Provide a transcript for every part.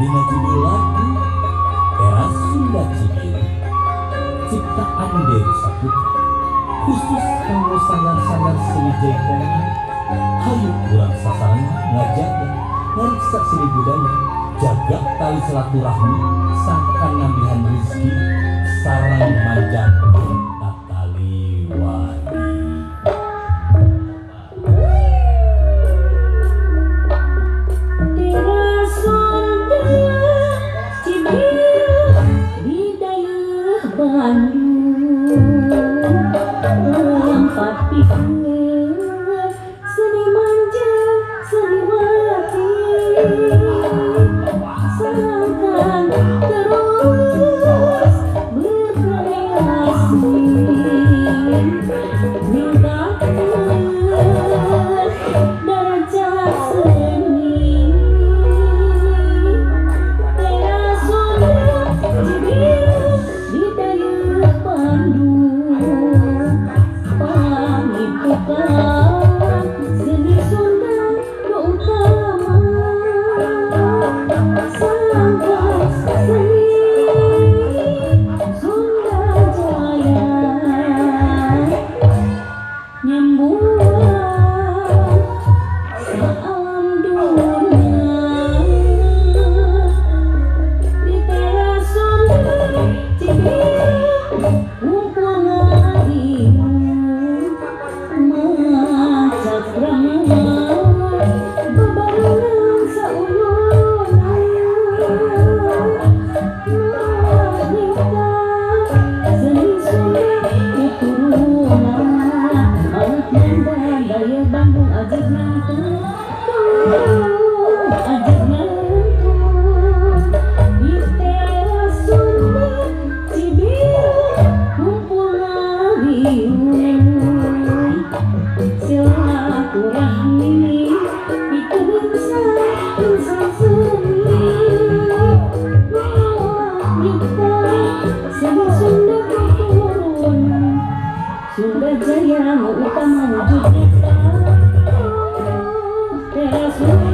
Dina judul lagu Teras Sunda Cibiru ciptaan Dewi Saputra khusus kanggo sangar-sangar seni jaipongan hayu urang sasana ngajaga ngariksa seni budaya jaga tali silaturahmi sangkan nambihan rezeki sareng manjang tataliwati. Seni manja, seni wati, sangkan terus berkreasi, meningkatkan derajat seni. Teras Sunda Cibiru di daerah Bandung, pamipukan seni Sunda nu utama, sanggar seni Sunda Jaya nyembuhan saalam dunia di Teras Sunda Cibiru ngumpul ngariung macak ramah bebarengan sauyunan meningkat seni Sunda keturunan anak muda daya Bandung ajak nonton ajak nonton di Teras Sunda Cibiru kumpul ngariung silaturahmi itu insan seni melanjutkan seni Sunda keturunan Sunda Jaya utama wujudnya Teras Sunda.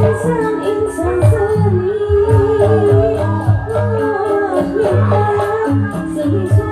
Insan-insan seni Seni